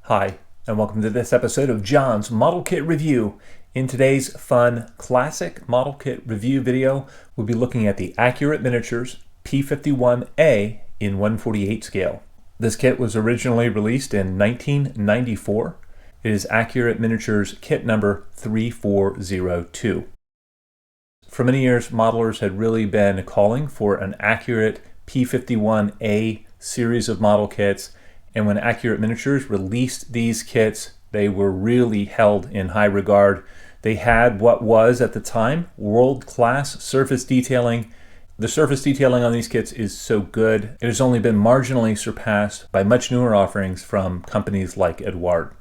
Hi, and welcome to this episode of John's Model Kit Review. In today's fun classic model kit review video, we'll be looking at the Accurate Miniatures P-51A in 1/48 scale. This kit was originally released in 1994. It is Accurate Miniatures kit number 3402. For many years, modelers had really been calling for an accurate P-51A series of model kits. And when Accurate Miniatures released these kits, they were really held in high regard. They had what was, at the time, world-class surface detailing. The surface detailing on these kits is so good, it has only been marginally surpassed by much newer offerings from companies like Eduard.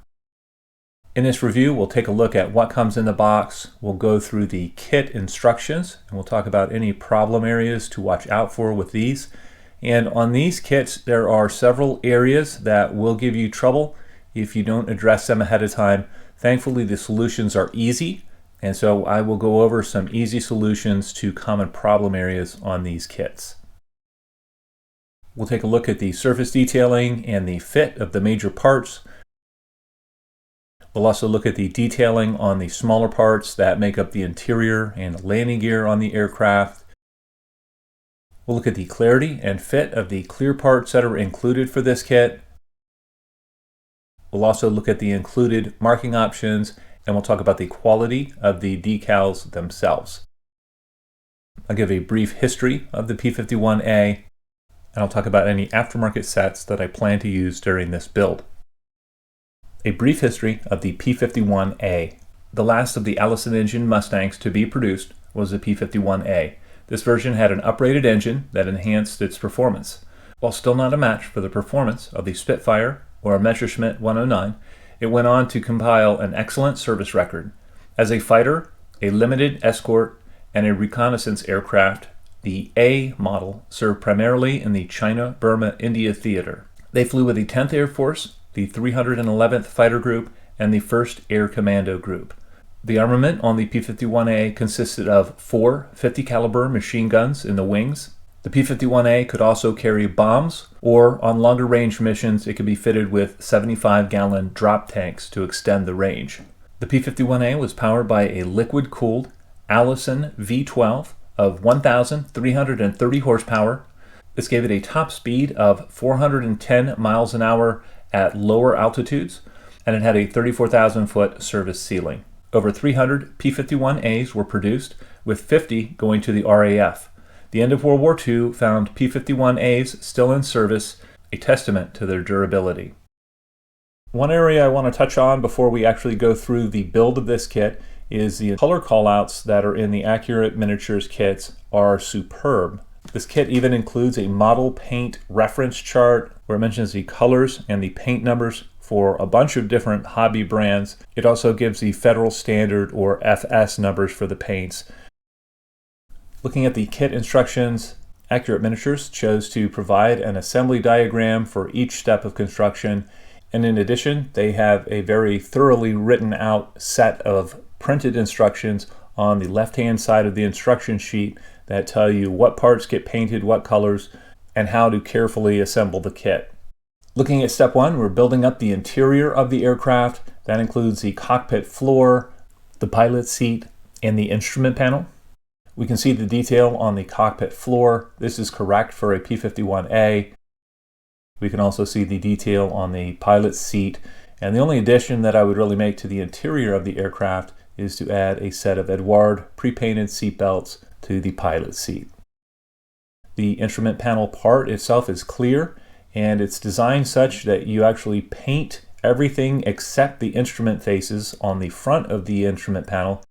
In this review, we'll take a look at what comes in the box, we'll go through the kit instructions, and we'll talk about any problem areas to watch out for with these. And on these kits, there are several areas that will give you trouble if you don't address them ahead of time. Thankfully, the solutions are easy, and so I will go over some easy solutions to common problem areas on these kits. We'll take a look at the surface detailing and the fit of the major parts. We'll also look at the detailing on the smaller parts that make up the interior and landing gear on the aircraft. We'll look at the clarity and fit of the clear parts that are included for this kit. We'll also look at the included marking options, and we'll talk about the quality of the decals themselves. I'll give a brief history of the P-51A, and I'll talk about any aftermarket sets that I plan to use during this build. A brief history of the P-51A. The last of the Allison engine Mustangs to be produced was the P-51A. This version had an uprated engine that enhanced its performance. While still not a match for the performance of the Spitfire or a Messerschmitt 109, it went on to compile an excellent service record. As a fighter, a limited escort, and a reconnaissance aircraft, the A model served primarily in the China-Burma-India theater. They flew with the 10th Air Force, the 311th Fighter Group, and the 1st Air Commando Group. The armament on the P-51A consisted of 4 50 caliber machine guns in the wings. The P-51A could also carry bombs, or on longer range missions it could be fitted with 75-gallon drop tanks to extend the range. The P-51A was powered by a liquid-cooled Allison V12 of 1,330 horsepower. This gave it a top speed of 410 miles an hour at lower altitudes, and it had a 34,000-foot service ceiling. Over 300 P-51As were produced, with 50 going to the RAF. The end of World War II found P-51As still in service, a testament to their durability. One area I want to touch on before we actually go through the build of this kit is the color callouts that are in the Accurate Miniatures kits are superb. This kit even includes a model paint reference chart where it mentions the colors and the paint numbers for a bunch of different hobby brands. It also gives the Federal Standard or FS numbers for the paints. Looking at the kit instructions, Accurate Miniatures chose to provide an assembly diagram for each step of construction, and in addition, they have a very thoroughly written out set of printed instructions on the left-hand side of the instruction sheet that tell you what parts get painted, what colors, and how to carefully assemble the kit. Looking at step 1, we're building up the interior of the aircraft. That includes the cockpit floor, the pilot seat, and the instrument panel. We can see the detail on the cockpit floor. This is correct for a P-51A. We can also see the detail on the pilot seat. And the only addition that I would really make to the interior of the aircraft is to add a set of Eduard pre-painted seat belts to the pilot seat. The instrument panel part itself is clear, and it's designed such that you actually paint everything except the instrument faces on the front of the instrument panel,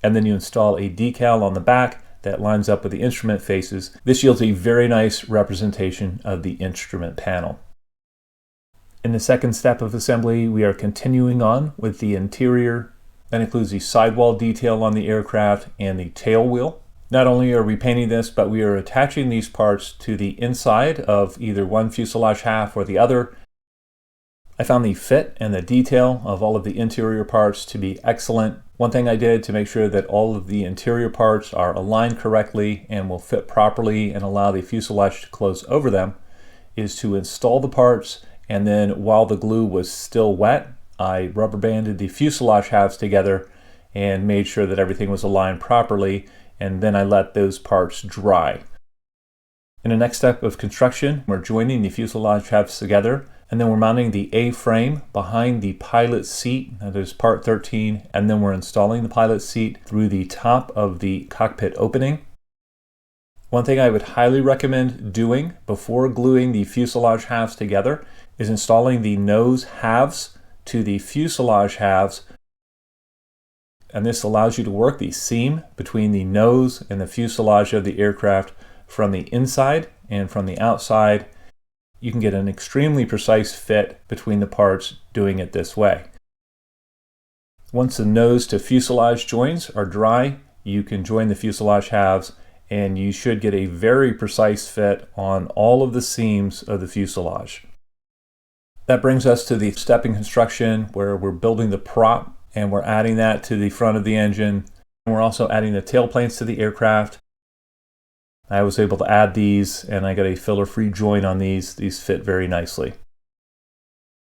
and then you install a decal on the back that lines up with the instrument faces. This yields a very nice representation of the instrument panel. In the second step of assembly, we are continuing on with the interior. That includes the sidewall detail on the aircraft and the tail wheel. Not only are we painting this, but we are attaching these parts to the inside of either one fuselage half or the other. I found the fit and the detail of all of the interior parts to be excellent. One thing I did to make sure that all of the interior parts are aligned correctly and will fit properly and allow the fuselage to close over them is to install the parts and then while the glue was still wet, I rubber banded the fuselage halves together and made sure that everything was aligned properly, and then I let those parts dry. In the next step of construction, we're joining the fuselage halves together, and then we're mounting the A-frame behind the pilot seat, that is part 13, and then we're installing the pilot seat through the top of the cockpit opening. One thing I would highly recommend doing before gluing the fuselage halves together is installing the nose halves to the fuselage halves, and this allows you to work the seam between the nose and the fuselage of the aircraft from the inside and from the outside. You can get an extremely precise fit between the parts doing it this way. Once the nose to fuselage joins are dry, you can join the fuselage halves, and you should get a very precise fit on all of the seams of the fuselage. That brings us to the step in construction where we're building the prop, and we're adding that to the front of the engine. And we're also adding the tail planes to the aircraft. I was able to add these, and I got a filler-free joint on these. These fit very nicely.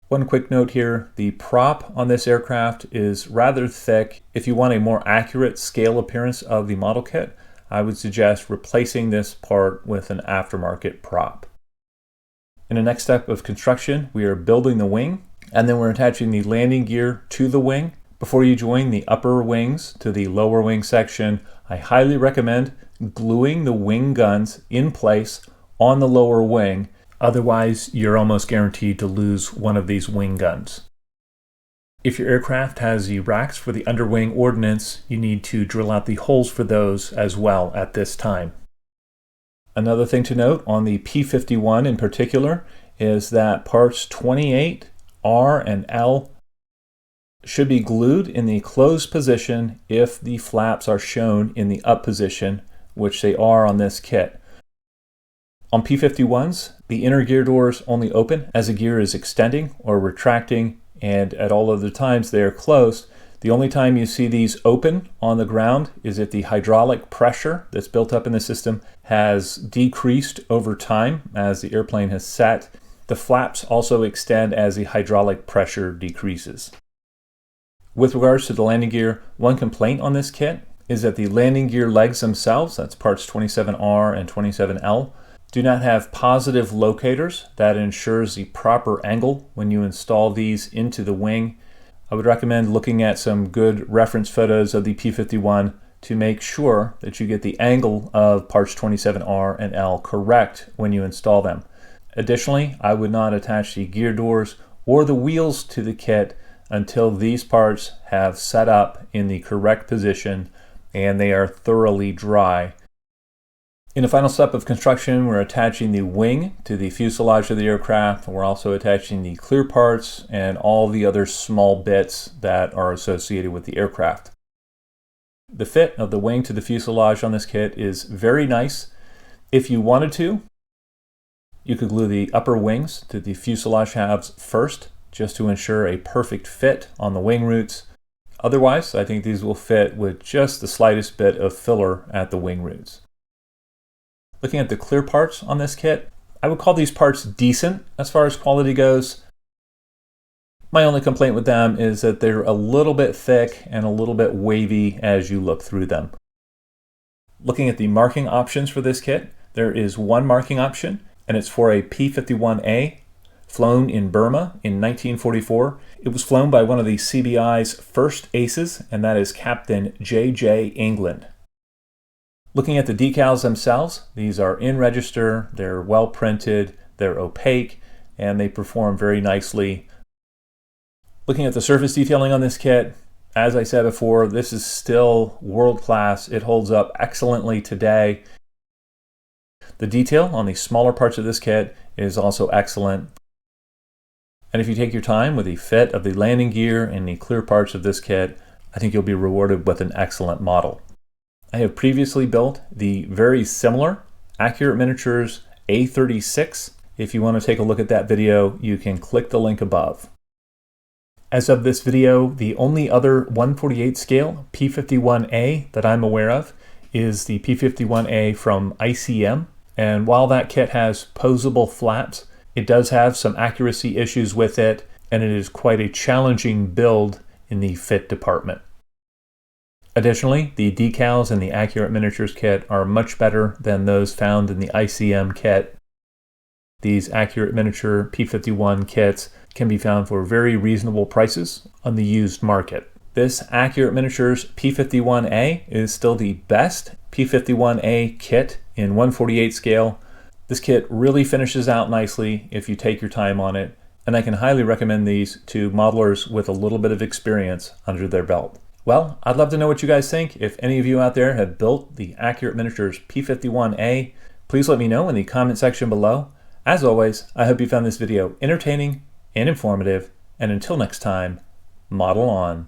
One quick note here, the prop on this aircraft is rather thick. If you want a more accurate scale appearance of the model kit, I would suggest replacing this part with an aftermarket prop. In the next step of construction, we are building the wing, and then we're attaching the landing gear to the wing. Before you join the upper wings to the lower wing section, I highly recommend gluing the wing guns in place on the lower wing. Otherwise, you're almost guaranteed to lose one of these wing guns. If your aircraft has the racks for the underwing ordnance, you need to drill out the holes for those as well at this time. Another thing to note on the P-51 in particular is that parts 28, R, and L should be glued in the closed position if the flaps are shown in the up position, which they are on this kit. On P-51s, the inner gear doors only open as a gear is extending or retracting, and at all other times they are closed. The only time you see these open on the ground is if the hydraulic pressure that's built up in the system has decreased over time as the airplane has set. The flaps also extend as the hydraulic pressure decreases. With regards to the landing gear, one complaint on this kit is that the landing gear legs themselves, that's parts 27R and 27L, do not have positive locators that ensures the proper angle when you install these into the wing. I would recommend looking at some good reference photos of the P-51 to make sure that you get the angle of parts 27R and L correct when you install them. Additionally, I would not attach the gear doors or the wheels to the kit until these parts have set up in the correct position and they are thoroughly dry. In the final step of construction, we're attaching the wing to the fuselage of the aircraft. We're also attaching the clear parts and all the other small bits that are associated with the aircraft. The fit of the wing to the fuselage on this kit is very nice. If you wanted to, you could glue the upper wings to the fuselage halves first, just to ensure a perfect fit on the wing roots. Otherwise, I think these will fit with just the slightest bit of filler at the wing roots. Looking at the clear parts on this kit, I would call these parts decent as far as quality goes. My only complaint with them is that they're a little bit thick and a little bit wavy as you look through them. Looking at the marking options for this kit, there is one marking option, and it's for a P-51A flown in Burma in 1944. It was flown by one of the CBI's first aces, and that is Captain J.J. England. Looking at the decals themselves, these are in register, they're well printed, they're opaque, and they perform very nicely. Looking at the surface detailing on this kit, as I said before, this is still world class. It holds up excellently today. The detail on the smaller parts of this kit is also excellent. And if you take your time with the fit of the landing gear and the clear parts of this kit, I think you'll be rewarded with an excellent model. I have previously built the very similar Accurate Miniatures A36. If you want to take a look at that video, you can click the link above. As of this video, the only other 1/48 scale P-51A that I'm aware of is the P-51A from ICM. And while that kit has posable flaps, It does have some accuracy issues with it, and it is quite a challenging build in the fit department. Additionally, the decals in the Accurate Miniatures kit are much better than those found in the ICM kit. These Accurate Miniature P-51 kits can be found for very reasonable prices on the used market. This Accurate Miniatures P-51A is still the best P-51A kit in 1/48 scale. This kit really finishes out nicely if you take your time on it, and I can highly recommend these to modelers with a little bit of experience under their belt. Well, I'd love to know what you guys think. If any of you out there have built the Accurate Miniatures P-51A, please let me know in the comment section below. As always, I hope you found this video entertaining and informative, and until next time, model on.